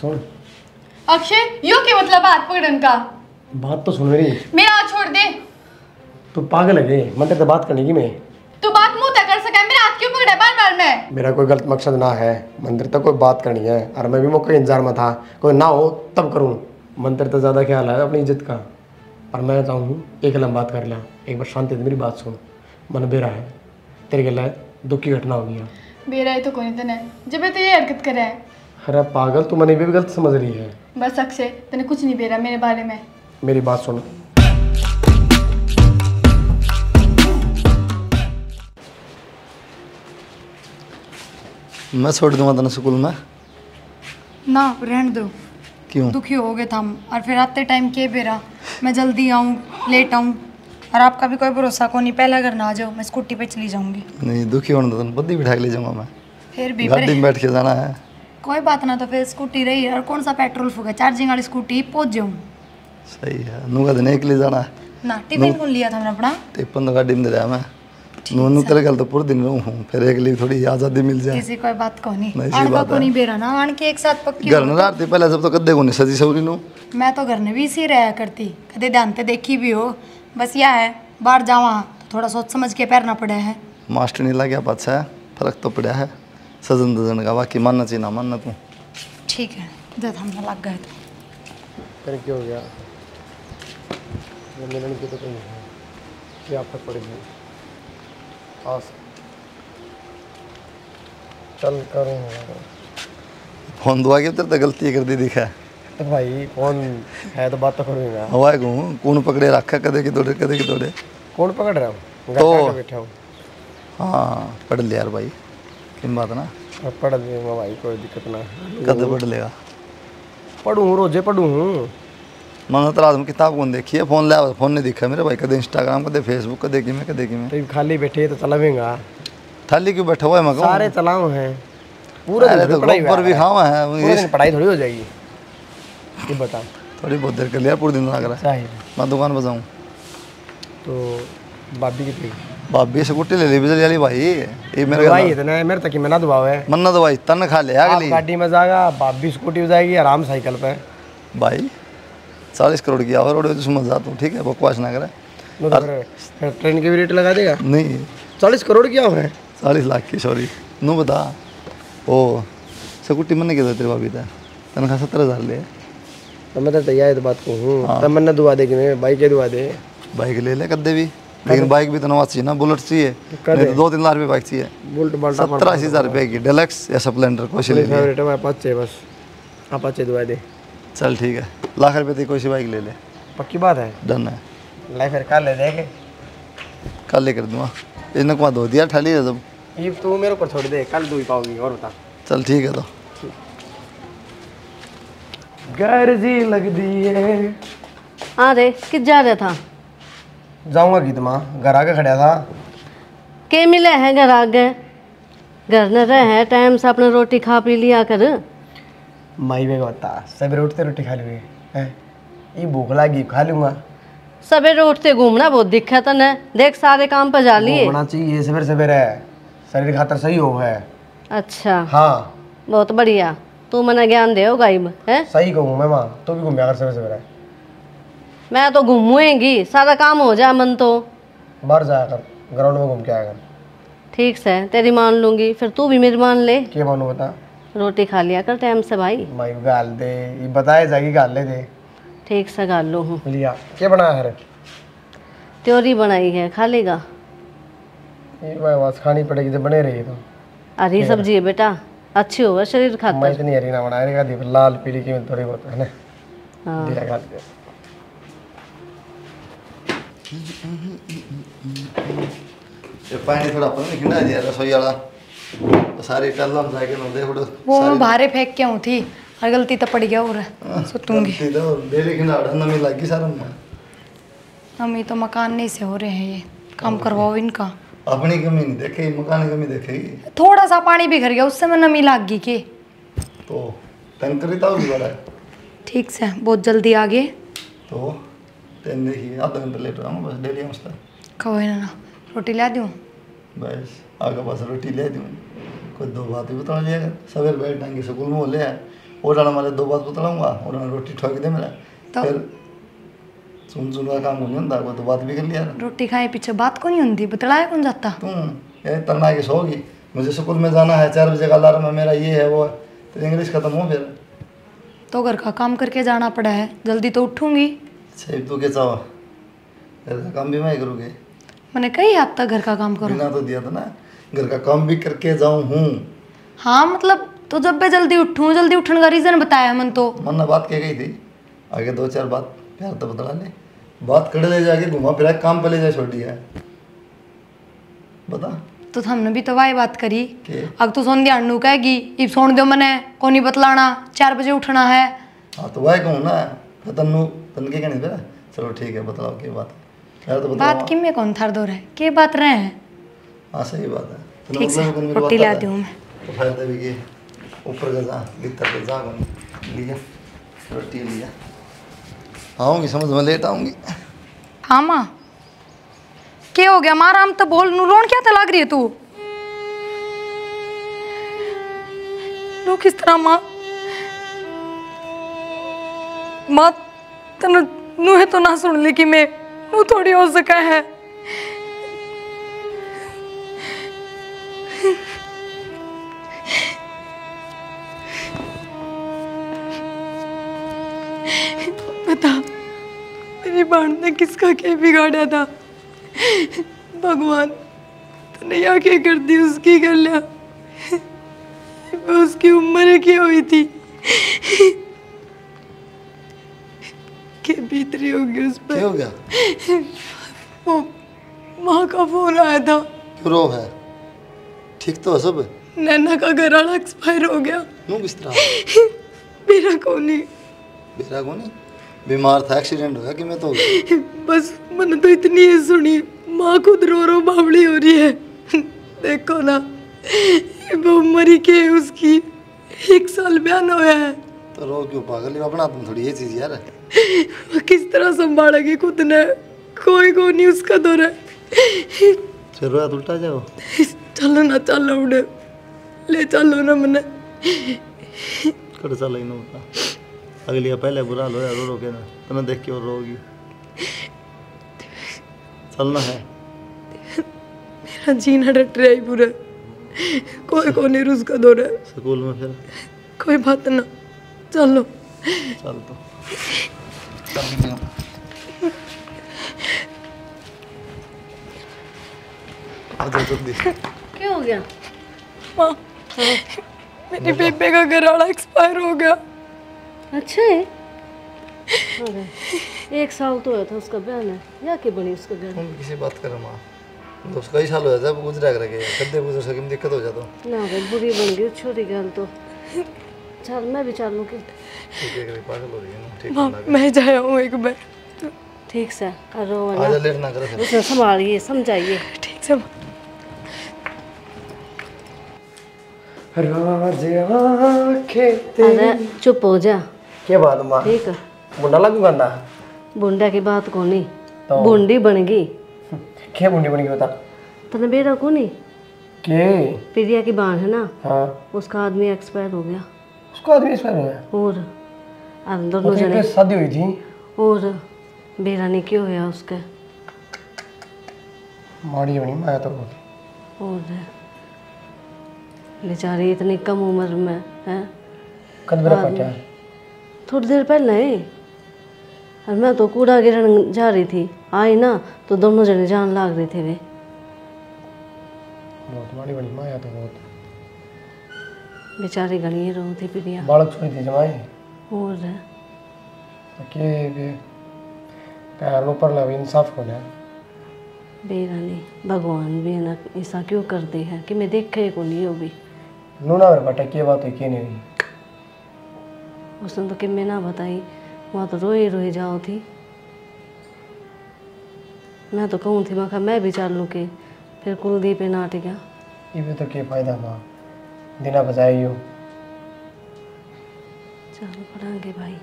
सुन अक्षय, यो क्या मतलब हाथ पकड़न का? बात तो सुन मेरी। मेरा हाथ छोड़ दे। तू पागल है ये, मन तेरे से बात करने की मैं। तू बात मुंह तक कर सका, मेरा हाथ क्यों पकड़ा बार बार में? मेरा कोई गलत मकसद ना है, मंदिर तक कोई बात करनी है और मैं भी मौके इंतजार में था, कोई ना हो तब करूँ। मंदिर तो ज़्यादा ख्याल है अपनी इज्जत का, और मैं चाहूँ एक लम बात कर लिया, एक बार शांति से मेरी बात सुन। मन बेरा है तेरे गला दुख की घटना हो गई। बेरा है तो कोई तने जब तो ये हरकत करे है। अरे पागल, तू मने भी गलत समझ रही है। बस अक्षय, तने कुछ नहीं बेरा मेरे बारे में। मेरी बात सुन। मैं छोड़ दूंगा तेना स्कूल में। ना रहने दो। क्यों? दुखी हो गए था और फिर आते टाइम के बेरा मैं जल्दी आऊँ लेट आऊँ, और आपका भी कोई भरोसा को नहीं। पहला घर ना आ जाओ, मैं स्कूटी पे चली जाऊंगी। नहीं, दुखी होने दो, बुद्धि बिठा के ले जाऊंगा मैं। फिर भी गाड़ी में बैठ के जाना है। कोई बात ना, तो फिर स्कूटी रही और कौन सा पेट्रोल फूका, चार्जिंग वाली स्कूटी पहुंच जाऊँ सही है। नूका दिन एक ले जाना है ना। टिफिन कौन लिया था मैंने अपना? टिफिन तो गाड़ी में दे रहा मैं। नूनू तेरे कल तो पूरे दिन रहूँ हूँ, फिर एक लिए थोड़ी आज़ादी मिल जाए। किसी कोई बात को नहीं, नहीं, आण का को नहीं बेरा ना, आण के एक साथ पक्की घर में रहती पहले जब तो कद्दे को नहीं सजी सवरी नू। मैं तो घर में भी इसी रहा करती, कदे ध्यान ते देखी भी हो। बस यह है बाहर जावा तो थोड़ा सोच समझ के पैरना पड़ा है। मास्टर नहीं लग गया पाछा है, फर्क तो पड़ा है सजन दजन का। बाकी मानना चाहिए ना मानना तू। ठीक है, जब हमने लग गए तो फिर क्या हो गया? मिलन की तो कहीं है, क्या फर्क पड़ेगी? आस चल करूँगा। फोन दुआ के तेरे तो गलती कर दी दिखा। तो भाई कौन है तो बात तो करूँगा। हवा को कौन पकड़े रखा कदे की दौड़े कदे की दौड़े। कौन पकड़ रहा हूँ? तो बैठा हूँ। हाँ पढ़ लिया यार भाई, किन बात ना। अब पढ़ लूँगा भाई, कोई दिक्कत ना। कदे पढ़ लेगा? पढ़ूँ रोजे पढ़ूँ हूँ। मैंने तो रात में किताब कौन देखी है, फोन लिया फोन नहीं दिखा मेरे भाई। कदे इंस्टाग्राम कदे फेसबुक कदे की मैं कदे की मैं। तो खाली बैठे तो चलावेंगा। थाली क्यों बैठा हुआ है? मैं कहूँ सारे चलाओ हैं पूरे दिन। तो गोबर भी खावा है, पूरे दिन पढ़ाई थोड़ी हो जाएगी। ये बता, थोड़ी बहुत देर कर लिया, पूरे दिन लग रहा है। मैं दुकान पर जाऊँ तो भाभी की थी, भाभी से कुट्टी ले ली बिजली वाली भाई। ये मेरे भाई इतना मेरे तक मना दबाव है। मन्ना तो भाई तन खा ले आप गाड़ी में जाएगा, भाभी स्कूटी में जाएगी, आराम साइकिल पे। भाई 40 करोड़ की और रोड समझ जाता हूँ, ठीक है बकवास ना करे। ट्रेन की भी रेट लगा देगा? नहीं 40 करोड़ क्या है? 40 लाख की, सॉरी। नू बता ओ स्कूटी मैंने क्या तेरे भाभी था तनख्वाह 70,000 ले। तो मैं तो तैयार बात को हूँ, तब मैंने दुआ दे कि मैं बाइक के दुआ दे। बाइक ले ले कद्दे भी, लेकिन बाइक भी तो नवा चाहिए ना। बुलेट चाहिए, नहीं तो 2-3 लाख रुपये बाइक चाहिए। बुलेट 70-80 रुपये की डिलक्स या स्प्लेंडर कोई सी ले ले। फेवरेट है अपाचे, बस अपाचे दुआ दे। चल ठीक है, लाख रुपये की कोई सी बाइक ले ले। पक्की बात है? डन है। लाइफ फिर कल ले देखे, कल ले कर दूँगा। इन्हें कुआ धो दिया ठाली है जब। ये तू मेरे ऊपर छोड़ दे, कल दू ही पाऊंगी। और बता। चल ठीक है। तो गर्जी लग दी है। हाँ रे, किस जा रहा था? जाऊंगा गीत माँ, घर आके खड़ा था। के मिले हैं घर आगे? घर न रहे टाइम से अपने रोटी खा पी लिया कर। माई बेग बता, सवेरे उठते रोटी खा लूँगी है, ये भूख लगी खा लूँगा। सवेरे उठते घूमना बहुत दिक्कत है न, देख सारे काम पर जा लिए। घूमना चाहिए सवेरे सवेरे, शरीर खातर सही हो है। अच्छा हाँ बहुत बढ़िया, तू मना ज्ञान दे गाइब है। सही कहूँ मैं माँ, तू भी घूमया कर सवेरे सवेरे। मैं तो घूमूंगी, सारा काम हो जाए मन तो। बाहर जाया कर, ग्राउंड में घूम के आया कर। ठीक से तेरी मान लूंगी, फिर तू भी मेरी मान ले। क्या मानू बता? रोटी खा लिया कर टाइम से भाई। माई गाल दे, ये बताए जाएगी गाल ले दे। ठीक से गाल लू हूँ। लिया क्या बनाया है? त्योरी बनाई है, खा लेगा? ये बस खानी पड़ेगी जब बने रही तो। हरी सब्जी है बेटा, अच्छी होगा शरीर मैं खातर। इतनी हरी ना बनाए रहेगा, दी लाल पीली की थोड़ी बहुत है ना। हाँ दिया गाल के। ये पानी थोड़ा अपन खिंडा दिया रसोई वाला, तो सारी टल्ला में जाके ना देखो वो मैं बाहर फेंक के आऊँ थी और गलती तो पड़ गया। और सुतूंगी तो डेली खिंडा नमी लगी सारा में। मम्मी तो मकान नहीं से हो रहे हैं, ये काम करवाओ इनका। अपनी कमी नहीं देखेगी, मकान की कमी देखेगी। थोड़ा सा पानी भी भर गया, उससे मैं नमी लाग गई के। तो टंकरी तो भी बड़ा है। ठीक से बहुत जल्दी आ गए तो तेन देखिए आधा घंटा लेट रहा हूँ बस डेली मसला। कहो ना, रोटी ला दूँ? बस आगे पास रोटी ले दूँ, कोई दो बात भी बता लिया। सवेरे बैठ टांगे स्कूल में बोले उड़ाना वाले 2 बात बतलाऊंगा, उड़ाना रोटी ठोक दे मेरा, तो- फिर सुन सुन का काम नहीं होता, वो तो बात भी कर लिया। रोटी खाए पीछे बात को नहीं होती, बतलाया कौन जाता। तुम ये तना के सोगी, मुझे स्कूल में जाना है, 4 बजे का अलार्म है मेरा, ये है वो है, तो इंग्लिश खत्म हो फिर। तो घर का काम करके जाना पड़ा है, जल्दी तो उठूंगी। अच्छा तू क्या चाहो, घर का काम भी मैं करूँगी, मैंने कही आप तक घर का काम करो। बिना तो दिया था ना, घर का काम भी करके जाऊँ हूँ। हाँ मतलब तो जब मैं जल्दी उठूँ, जल्दी उठने का रीज़न बताया मन तो। मन ने बात कह गई थी, आगे 2-4 बात प्यार तो बतला ले, बात कर ले जाके घुमा फिरा काम पे ले जाए छोड़ दिया है, बता। तो हमने भी तो वाही बात करी, के? अब तो सोन ध्यान कहेगी इब सोन दो मने को नहीं बतलाना, 4 बजे उठना है। हाँ तो वह कहूँ ना, फिर तन्नू तन के कहने फिर, चलो ठीक है बताओ क्या बात है, यार तो बताओ। बात किम में कौन थार दो रहे, के बात रहे हैं। हाँ सही बात है, तन्नू ठीक से मतलब तन्नू मेरी रोटी बात ला आता है। दूँ मैं। तो फायदा भी के ऊपर का जा भीतर का जा लिया रोटी लिया, आऊँगी समझ में लेट आऊँगी। हाँ माँ क्या हो गया, माँ राम तो बोल नू रोन क्या तो लग रही है तू, रो किस तरह माँ। माँ तनु नू है तो ना सुन ली कि मैं नू थोड़ी हो सका है। बता मेरी बहन ने किसका क्या बिगाड़ा था, भगवान तूने यहाँ क्या कर दी उसकी गलियां, उसकी उम्र क्या हुई थी, क्या बीत रही होगी उस पर। क्या हो गया, वो माँ का फोन आया था, क्यों रो है, ठीक तो है सब। नैना का घर वाला एक्सपायर हो गया। नू किस तरह, मेरा कौन नहीं, बेरा को नहीं बीमार था, एक्सीडेंट हो गया कि मैं तो हो गया। बस मैंने तो इतनी ही सुनी, माँ खुद रो रो बावड़ी हो रही है। देखो ना वो मरी के उसकी 1 साल बयान होया है, तो रो क्यों पागल, ये अपना तुम थोड़ी ये चीज़ यार। वो किस तरह संभालेगी खुद ने, कोई को नहीं उसका दौर है। फिर रोया तो उल्टा जाओ, चलो ना चलो उड़े ले चलो ना मने। कर चल इन होता अगली या पहले बुरा लो यार, रो के ना तना देख के और रोगी, चलना है। मेरा जीना डट रहा है पूरा, कोई को नहीं उसका दौर है। स्कूल में फिर कोई बात ना, चलो चल तो चल आजा जल्दी। क्या हो गया? माँ मेरे बेबे का घर वाला एक्सपायर हो गया। अच्छा है। अरे 1 साल तो हुआ था उसका बयान है, या के बनी उसका घर। तुम किसी बात कर माँ, तो कई साल हो जाता है गुजरा करके, कद्दे गुजर सके दिक्कत हो जाता। ना भाई बुरी बन गई छोटी गल तो। चल मैं भी चलूँ कि ठीक है कभी पागल हो रही है ना, ठीक माँ है मैं जाया हूँ एक बार। ठीक से रो आजा, लेट ना करे फिर। उसे संभालिए समझाइए। ठीक से राज आँखें अरे चुप हो जा। क्या बात माँ, ठीक है मुंडा लागू गंदा बुंडा की बात को नहीं, तो बुंडी बन गई। क्या बुंडी बन गई बता। तने बेरा को नहीं, के प्रिया की बहन है ना, हाँ उसका आदमी एक्सपायर हो गया। उसको आदमी एक्सपायर हो गया, और दोनों मतलब जने, कि शादी हुई थी, और बेरा ने क्यों होया उसके, माड़ी बनी माया तो और बेचारी इतनी कम उम्र में है। कद बरा क्या है। थोड़ी देर पहले ही और मैं तो कूड़ा गिरन जा रही थी, आई ना तो दोनों जने जान लाग रहे थे वे। बहुत माड़ी बनी माया तो बहुत, बेचारी घनी रो थी प्रिया। बालक छोड़ी थी जमाई और के पैर ऊपर लग इंसाफ हो जाए। बेरानी भगवान भी ना ऐसा क्यों करते हैं कि मैं देखे को नहीं हो भी। नूना मेरे बेटा की बात है, की नहीं हुई। उसने तो कि मैं ना बताई, वहाँ तो रोए रोए जाओ थी। मैं तो कहूँ थी मैं मैं भी चल लूँ के, फिर कुलदीप नाट गया। ये भी तो क्या फायदा माँ, दिना बजाई हो। चल पढ़ाएंगे भाई।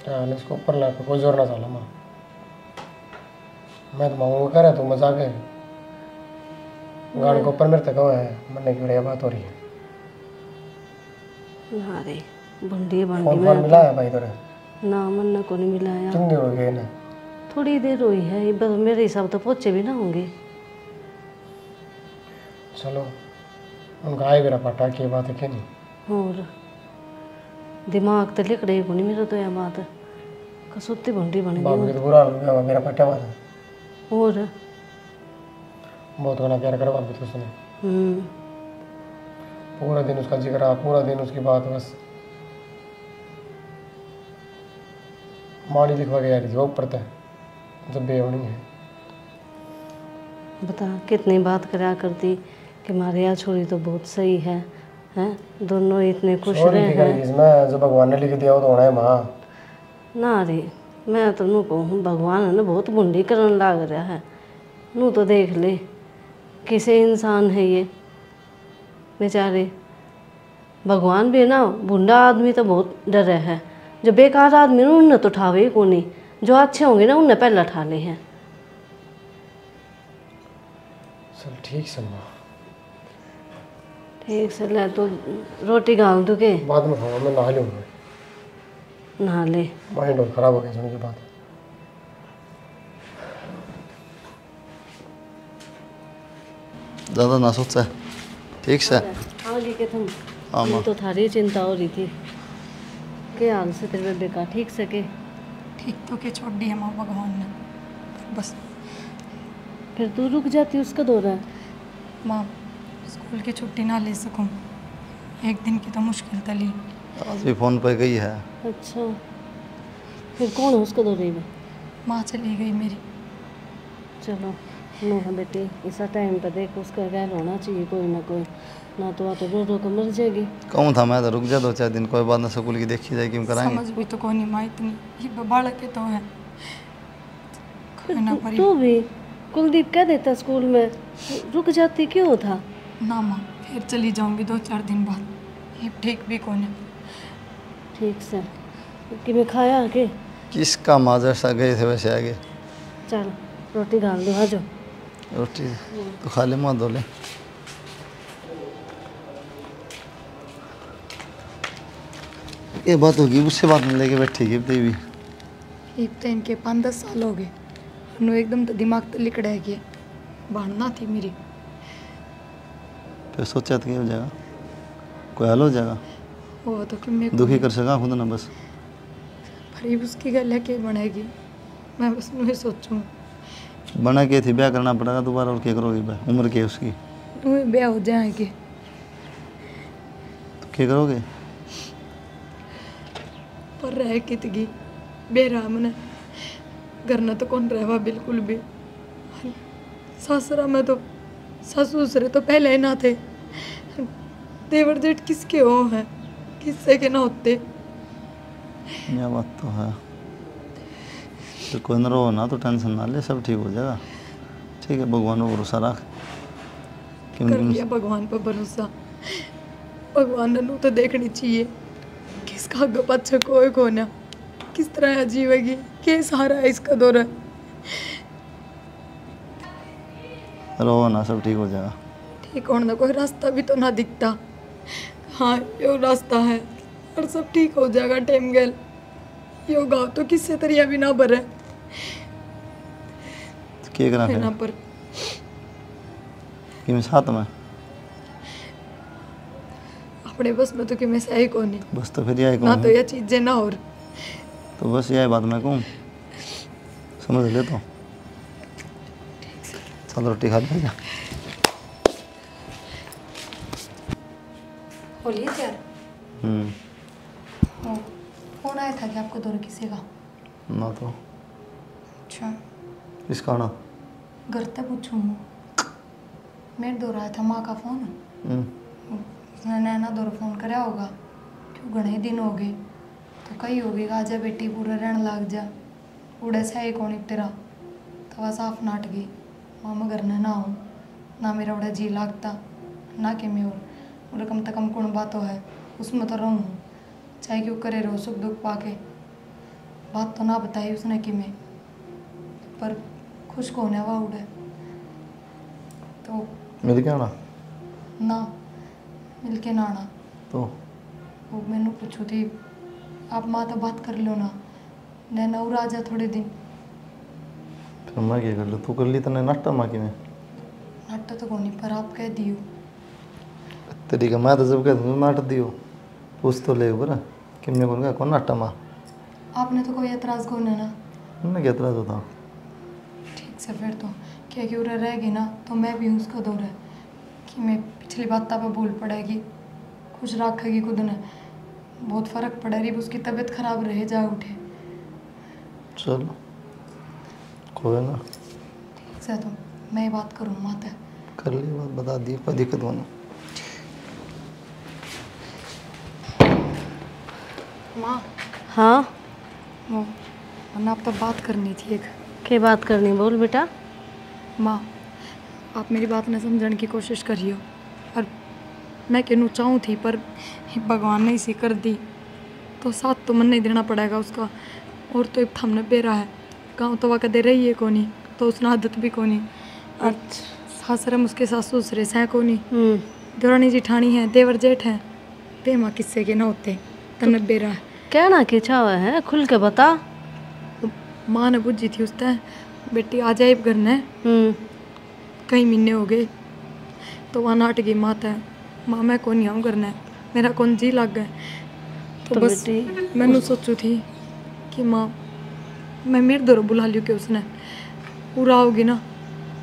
हाँ इसको ऊपर ला कोई जोर ना चला माँ, मैं तो मांगूंगा कह रहा तू मजाक है। गाड़ी को ऊपर मेरे तक है, मरने की बढ़िया बात हो रही है। अरे बंडी बंडी फोन में मिला है भाई तेरे? ना मन ना को नहीं मिलाया। कितनी हो गई ना? थोड़ी देर हुई है, बस मेरे हिसाब तो पहुंचे भी ना होंगे। चलो उनका आए मेरा पटा की बात है कि नहीं? और दिमाग तो लिख रही को नहीं मेरा तो यह बात कसुत्ती बंडी बन बाबू गई। की तो बुरा हो गया मेरा पटा बात है। और बहुत घना प्यार करा बाबू तो उसने, पूरा दिन उसका जिक्र, पूरा दिन उसकी बात, बस माड़ी लिखवा के जा रही थी वो ऊपर तक जब बेवनी है। बता कितनी बात करा करती कि हमारे यहाँ छोरी तो बहुत सही है, हैं दोनों इतने खुश छोरी रहे की हैं। गई इसमें जो भगवान ने लिख दिया वो तो होना है माँ। ना रे मैं तो नू कहूँ भगवान है ना बहुत बुंडी करन लाग रहा है। नू तो देख ले किसे इंसान है ये बेचारे। भगवान भी ना बुंडा आदमी तो बहुत डरे है, जो बेकार आदमी ना उन्हें तो उठावे ही को नहीं, जो अच्छे होंगे ना उन्हें पहले उठा ले हैं। चल ठीक से माँ, ठीक से ले तो रोटी गाल दूँ के बाद में खाऊंगा, मैं नहा लूँगा। नहा ले। माइंड और खराब हो गया सुन की बात। ज़्यादा ना सोचा है, ठीक से। आगे के तुम हाँ माँ। तो थारी चिंता हो रही थी के हाल से तेरे बेबे का ठीक से के ठीक तो के छोड़ दी है माँ भगवान ने, बस फिर तू रुक जाती उसका दौरा है। माँ स्कूल की छुट्टी ना ले सकूँ, एक दिन की तो मुश्किल तली। आज भी फ़ोन पे गई है। अच्छा फिर कौन है उसका दौरे में? माँ चली गई मेरी। चलो नो है बेटी, ऐसा टाइम पर देख उसका गैर होना चाहिए कोई ना कोई, ना तो आ तो रो रो कर मर जाएगी। कहूँ था मैं तो रुक जा 2-4 दिन, कोई बात ना, स्कूल की देखी जाए क्यों कराएंगे। समझ भी तो कौन नहीं माँ इतनी, ये बालक के तो है फिर ना तू परी। तू भी कुलदीप कह देता स्कूल में, रुक जाती क्यों था? ना माँ फिर चली जाऊंगी 2-4 दिन बाद, ये ठीक भी कौन है। ठीक से कि मैं खाया आके किसका माजर सा गए थे वैसे आगे। चल रोटी डाल दो आ जाओ। रोटी तो खा ले, मुँह धो ले। ये बात होगी, उससे बात नहीं लेके बैठी की भी। एक तो इनके 5-10 साल हो गए, नु एकदम तो दिमाग तो लिकड़ा है कि बढ़ना थी मेरी। फिर सोचा था कि हो जाएगा, कोई हल हो जाएगा। वो तो कि मैं दुखी कर सका खुद ना बस। पर उसकी गल है कि बनेगी, मैं बस नहीं सोचूं। बना के थी ब्याह करना पड़ेगा दोबारा, और क्या करोगी भाई, उम्र क्या है उसकी। तुम्हें ब्याह हो जाएंगे तो क्या करोगे। पर रह कितगी बेरा मने घर न तो कौन रहवा बिल्कुल भी। सासरा में तो सासू ससुर तो पहले ही ना थे, देवर जेठ किसके हो हैं, किससे के ना होते। यह बात तो है। तो कोई न रो ना, तो टेंशन ना ले, सब ठीक हो जाएगा। ठीक है, भगवान पर भरोसा रख। कर लिया भगवान पर भरोसा, भगवान ने नू तो देखनी चाहिए किसका आगे पीछे कोई कोना, किस तरह जीवेगी, क्या सहारा है इसका दौरा। रो ना, सब ठीक हो जाएगा। ठीक होने का कोई रास्ता भी तो ना दिखता। हाँ यो रास्ता है और सब ठीक हो जाएगा टाइम गेल। यो गाँव तो किससे तरिया भी ना भरे तो क्या करा है ना। फिर पर कि मैं साथ में अपने बस में तो कि मैं सही को नहीं, बस, तो फिर यही ना तो कहूँ। ये चीजें ना और तो बस यही बात मैं कहूँ, समझ ले। तो चल रोटी खा ले जा। बोलिए यार। फोन आया था कि आपको दौरा किसी का? ना तो अच्छा इसका ना। घर तक पूछूँ, मेरे दौरा आया था माँ का फोन। उसने नैना दौरा फोन कराया होगा, क्यों घने दिन हो गए तो कही होगी आजा बेटी पूरा रहन लाग जा, उड़े से है कौन तेरा। तो वह साफ नाट गई, मामा घर ना हूँ ना, मेरा उड़ा जी लागता ना कि मैं और कम से कम कौन बात है उसमें तो रहूँ, चाहे क्यों करे रहो सुख दुख पाके। बात तो ना बताई उसने कि मैं, पर खुश को होने हुआ उड़े तो मिल गया ना। ना मिल के ना आना। तो वो मैंने पूछू थी आप माँ तो बात कर लो ना नैना और आ जा थोड़े दिन। फिर मैं क्या कर लूँ, तू कर ली तने नाटा माँ की में नाटा तो कोनी पर आप कह दियो। तरीका मैं तो जब कह दूँ नाट दियो पूछ तो ले बरा कि मैं कौन नाटा माँ आपने तो कोई एतराज़ को ना। मैं क्या एतराज होता। ठीक से फिर तो क्या कि उरा रहेगी ना तो मैं भी उसका दौर है कि मैं पिछली बात पे भूल पड़ेगी खुश रखेगी खुद ने। बहुत फ़र्क पड़ा रही उसकी तबीयत खराब रहे जा उठे। चलो कोई ना, ठीक से तो मैं बात करूँ माता कर ली बात, बता दी, कोई दिक्कत होना। माँ हाँ वो वरना आप तो बात करनी थी एक। क्या बात करनी, बोल बेटा। माँ आप मेरी बात न समझने की कोशिश करियो और मैं कहना चाहूँ थी पर भगवान ने इसी कर दी तो साथ तो मन नहीं देना पड़ेगा उसका। और तो एक थमने बेरा है गाँव तो वह कदे रही है कोनी तो उसने आदत भी कोनी। अच्छा सासरम उसके सासू ससुरे सह कोनी देवरानी जिठानी है देवर जेठ है ते माँ किस्से के न होते तन बेरा है। कहना क्या चाह है, खुल के बता। माँ ने बुझी थी उसने बेटी आ जाए घर ने कई महीने हो गए तो वहाँ नाट गई माता है माँ मैं कौन आऊँ करना है मेरा कौन जी लग गए तो बस मैंने सोचू थी कि माँ मैं मेरे दौर बुला लियो कि उसने पूरा आओगी ना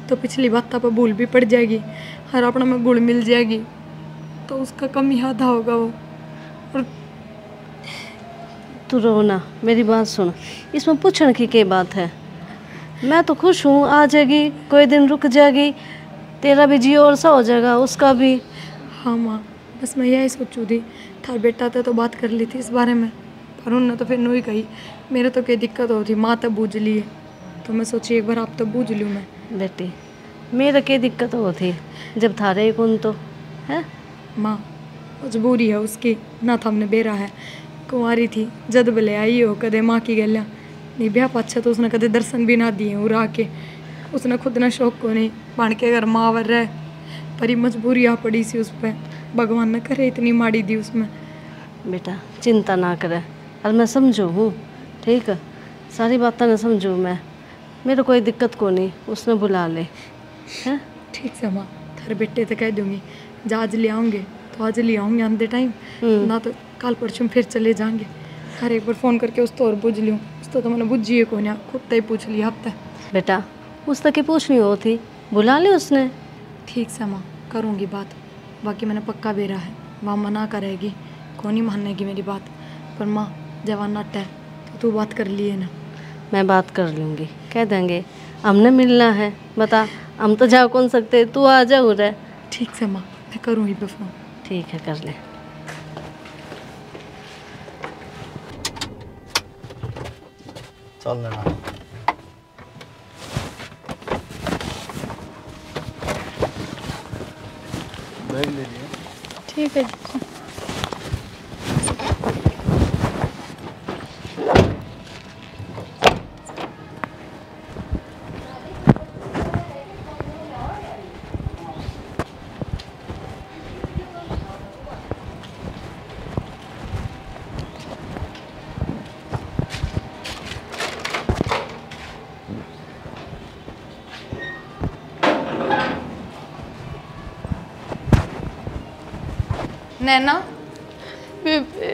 तो पिछली बात पर भूल भी पड़ जाएगी हर अपना में गुड़ मिल जाएगी तो उसका कम ही आधा होगा वो। और तू रो ना, मेरी बात सुन, इसमें पूछने की क्या बात है। मैं तो खुश हूँ, आ जाएगी कोई दिन रुक जाएगी, तेरा भी जी और सा हो जाएगा उसका भी। हाँ माँ बस मैं यही सोचू थी थार बेटा तो बात कर ली थी इस बारे में पर उन्होंने तो फिर नू ही कही मेरे तो क्या दिक्कत होती माँ तब बूझ ली है तो मैं सोची एक बार आप तब बूझ लूँ मैं। बेटी मेरे क्या दिक्कत होती जब थारे ही कौन तो है। माँ मजबूरी है उसकी ना था हमने बेरा है कुंवारी थी जद भले आई हो कदे माँ की गलियाँ नहीं ब्याह पाछा तो उसने कदे दर्शन भी ना दिए और आके उसने खुद ना शौक को नहीं बन के घर माँ वर रहे पर ही मजबूरी आ पड़ी सी उस पर भगवान ने करे इतनी माड़ी दी उसमें। बेटा चिंता ना करे और मैं समझू हूँ, ठीक है, सारी बातें न समझू मैं, मेरे कोई दिक्कत को नहीं, उसने बुला ले है। ठीक से माँ थारे बेटे तो कह दूंगी जा आज ले आऊँगे तो आज ले आऊँगे आंधे टाइम ना तो कल परसों फिर चले जाएंगे। हर एक बार फ़ोन करके उस तो और बुझ लूँ उस तो मैंने बुझी है कौन खुद तो ही पूछ लिया अब तक। बेटा उस तक की पूछनी होती बुला ले उसने। ठीक से माँ करूँगी बात बाकी मैंने पक्का बेरा है माँ मना करेगी कौन ही मानेगी मेरी बात पर माँ जवान नट है तो तू बात कर लिए ना। मैं बात कर लूँगी, कह देंगे हमने मिलना है, बता हम तो जा कौन सकते, तू आ जा उधर। ठीक से माँ मैं करूँगी पे फ़ोन। ठीक है कर ले। चल लेना बैग ले लिया। ठीक है जी। नैना बेबे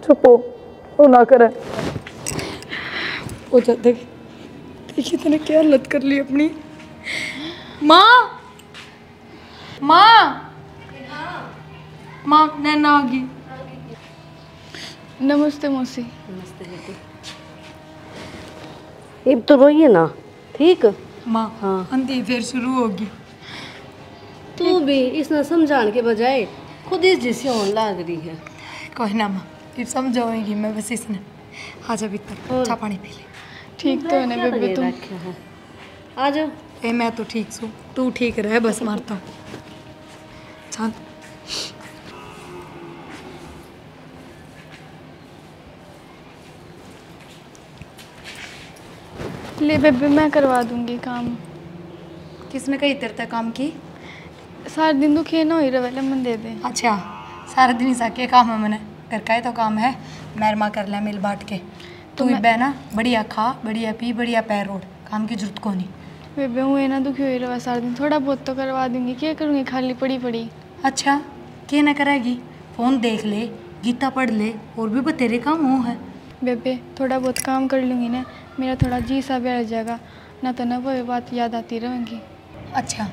चुप हो ना करे हो जाते देखिए तूने क्या हालत कर ली अपनी। माँ माँ माँ नैना आ गई। नमस्ते मौसी। नमस्ते बेटी। अब तो रोइए ना, ठीक। माँ हाँ। अंधी फिर शुरू होगी। तू भी इसने समझाने के बजाय खुद इस जैसी होने लग रही है। कोई ना माँ फिर समझाऊंगी मैं बस इसने। आ जा भीतर चाय पानी पी ले। ठीक तो है ना बेबे तुम? आ जाओ। ए मैं तो ठीक सू तू ठीक रहे बस मारता हूँ। शांत ले बेबे मैं करवा दूंगी काम। किसने कही तेरे तक काम की? सारा दिन दुखी ना हो रहा मन दे दे। अच्छा सारा दिन ऐसा क्या काम है मैंने घर का ही तो काम है मेहरमा कर लिया मिल बांट के। तू बह ना बढ़िया खा बढ़िया पी बढ़िया पैर रोड काम की जरूरत को नहीं। बेबे हूँ ना दुखी हो रहा सारा दिन थोड़ा बहुत तो करवा दूंगी क्या करूँगी खाली पड़ी पड़ी। अच्छा क्या ना करेगी फ़ोन देख ले गीता पढ़ ले और भी बतेरे काम हो है। बेबे थोड़ा बहुत काम कर लूँगी ना मेरा थोड़ा जी सा बैठ जाएगा ना तो ना वो बात याद आती रहेंगी। अच्छा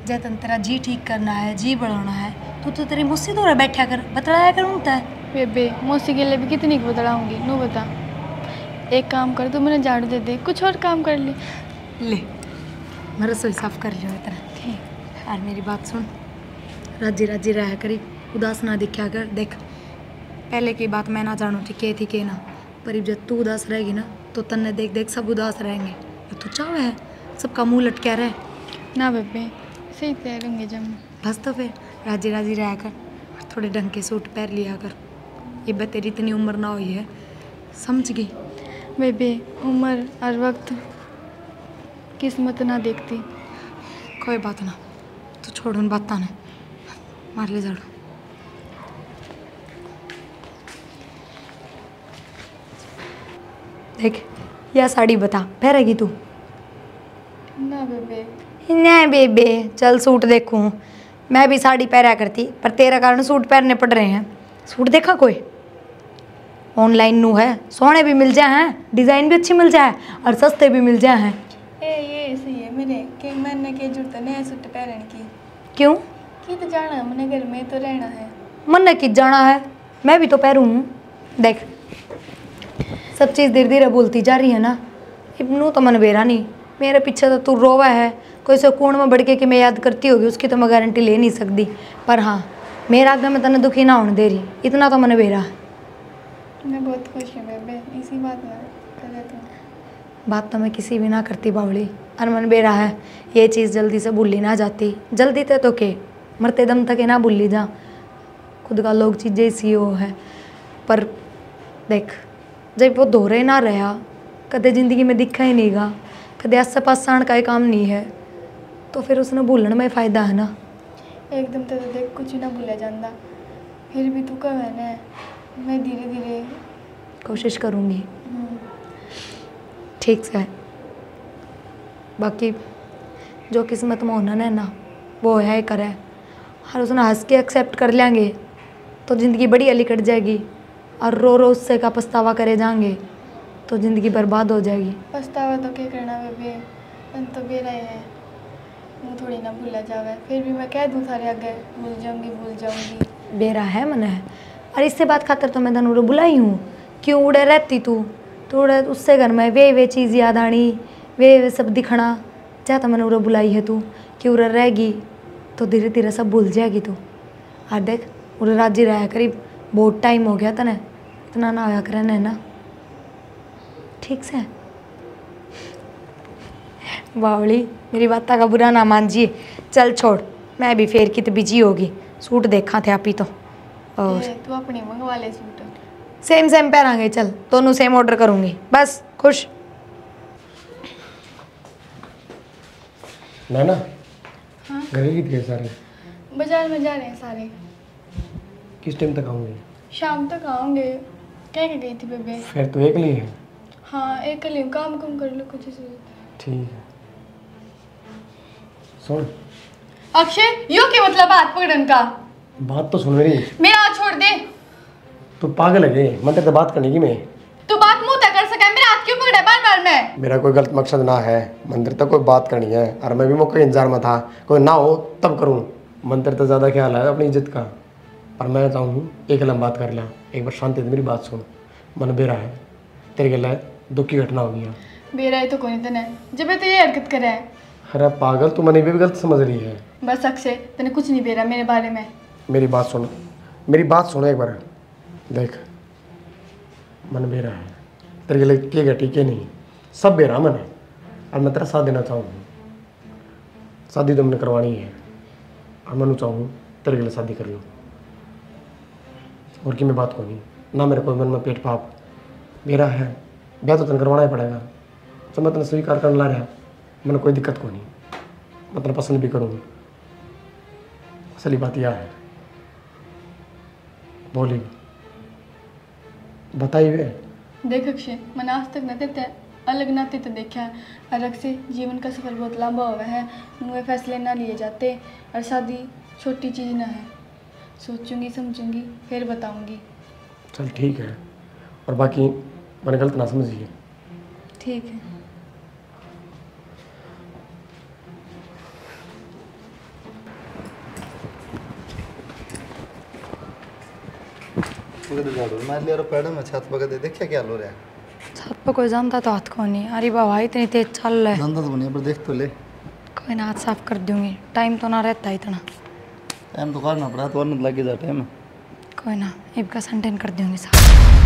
जतन तेरा जी ठीक करना है जी बढ़ाना है तो तेरी मुझसे तो बैठा कर बतलाया कर उनता है। बेबे मौसी के लिए भी कितनी बतलाऊँगी नू बता। एक काम कर तू मैंने झाड़ू दे दे कुछ और काम कर ले। ले मैं रसोई साफ कर लियो इतना ठीक। और मेरी बात सुन राजी राजी रहा करी उदास ना दिखा कर। देख पहले की बात मैं ना जानू थी के ना पर जब तू उदास रहेगी ना तो तन्ने देख देख सब उदास रहेंगे। तू चाहे है सबका मुंह लटका रहे ना बेबे सही तैयार होंगे जब बस तो फिर राजी राजी रहा कर और थोड़े ढंग के सूट पहन लिया कर। ये बस तेरी इतनी उम्र ना हुई है समझ गई। बेबे उम्र हर वक्त किस्मत ना देखती। कोई बात ना तू छोड़ उन बात ने मार ले झाड़ू। देख यह साड़ी बता पहनेगी तू। ना बेबे नहीं बेबे चल सूट देखूं मैं भी साड़ी पहना करती पर तेरा कारण सूट पहनने पड़ रहे हैं। सूट देखा कोई ऑनलाइन नू है सोने भी मिल जाए हैं डिज़ाइन भी अच्छी मिल जाए और सस्ते भी मिल जाए हैं। ये सही है मेरे के मैंने के जरूरत नया सूट पहनने की। क्यों की तो जाना है मैंने घर में तो रहना है। मन ने किस जाना है मैं भी तो पहरूँ। देख सब चीज़ धीरे धीरे भूलती जा रही है ना इब्नू तो मन बेरा नहीं मेरे पीछे तो तू रोवा है कोई सुकून में बढ़ के कि मैं याद करती होगी उसकी तो मैं गारंटी ले नहीं सकती पर हाँ मेरा आगे मैं तने दुखी ना होने दे रही इतना तो मन बेरा है। मैं बहुत खुश हूँ बेबे इसी बात में करे तो। बात तो मैं किसी भी ना करती बावली और मन बेरा है ये चीज़ जल्दी से भूली ना जाती जल्दी तो के मरते दम तक ना भूली जा खुद का लोग चीज़ें सी हो है। पर देख जब वो दोहरे ना रहा कदे ज़िंदगी में दिखा ही नहीं गा कदे आस पास आने का ही काम नहीं है तो फिर उसने भूलने में फ़ायदा है ना। एकदम तो देख कुछ ना भूला जाता फिर भी तू कब है ना मैं धीरे धीरे कोशिश करूँगी ठीक से। बाकी जो किस्मत में होना है ना वो है करे और उसने हंस के एक्सेप्ट कर लेंगे तो ज़िंदगी बड़ी अली कट जाएगी और रो रो उससे का पछतावा करे जाएंगे तो ज़िंदगी बर्बाद हो जाएगी। पछतावा तो क्या करना बेबे मन तो बेरा है मुँह थोड़ी ना भूला जावे फिर भी मैं कह दूँ सारे आगे भूल जाऊँगी। बेरा है मन है और इससे बात खातर तो मैं तनु बुलाई हूँ क्यों उड़े रहती तू उड़े उससे घर में वे चीज़ याद आनी वे सब दिखना चाह तो मैंने उड़े बुलाई है तू कि उड़े रहेगी तो धीरे धीरे सब भूल जाएगी तू। और देख उड़े राजी रहा करीब बहुत टाइम हो गया तने इतना ना होया करे ना ठीक से। बावली मेरी बात का बुरा ना मानजिए चल छोड़ मैं भी फेर की तो बिजी होगी सूट देखा थे आप ही तो और तू अपनी मंगवा ले सूट सेम पहनांगे चल दोनों सेम ऑर्डर करूँगी बस खुश। नैना हाँ घर ही थे सारे बाजार में जा रहे हैं सारे। किस टाइम तक आऊँगी शाम तक आऊँगे क्या गई थी बेबे। फिर तो एक लिए है हाँ एक कल काम कम कर लो कुछ से। ठीक है सुन अक्षय यो क्या मतलब हाथ पकड़न का बात तो सुन मेरी मेरा हाथ छोड़ दे। तू पागल है मन तो बात करने की मैं तू बात मुंह तक कर सका मेरा हाथ क्यों पकड़ा बार बार में। मेरा कोई गलत मकसद ना है मंदिर तक कोई बात करनी है और मैं भी मौके इंतजार में था कोई ना हो तब करूँ मंदिर तो ज़्यादा ख्याल है अपनी इज्जत का पर मैं चाहूँ एक लम्ब बात कर लिया एक बार शांति से मेरी बात सुन मन बेरा है तेरे गला दुख की घटना हो गया बेरा है तो कोई तने जब तो ये हरकत करे है। अरे पागल तू मैंने भी गलत समझ रही है। बस अक्षय तने कुछ नहीं बेरा मेरे बारे में। मेरी बात सुन एक बार देख मन बेरा है तेरे गले के गटी के नहीं सब बेरा मन है और मैं तेरा साथ देना चाहूँ शादी तो मैंने करवानी है और मैं चाहूँ तेरे गले शादी कर लूँ और कि मैं बात को नहीं ना मेरे कोई मन में पेट पाप मेरा है ब्याह तो तन करवाना ही पड़ेगा तो मैं तेने स्वीकार करने ला रहा मैंने कोई दिक्कत को नहीं मैं तेने पसंद भी करूँगी असली बात यह है। बोली बताइए। देख अक्षय, मैंने आज तक न ते अलग नाते तो देखा है, अलग से जीवन का सफर बहुत लंबा हुआ है, नुए फैसले ना लिए जाते और शादी छोटी चीज़ ना है। सोचूंगी समझूंगी फिर बताऊंगी। चल ठीक है, और बाकी मैंने गलत ना समझिए। ठीक है। मैं ले रहा पैडल में छत पकड़ दे, देखिए क्या हो रहा है। छत पर कोई जानता तो हाथ को नहीं। अरे बाबा इतनी तेज चल रहा है। धंधा तो नहीं पर देख तो ले। कोई ना, हाथ साफ कर दूंगी, टाइम तो ना रहता इतना। टाइम तो करना पड़ा तो और लगे जा टाइम। कोई ना, इब का संटेन कर दूंगी साफ।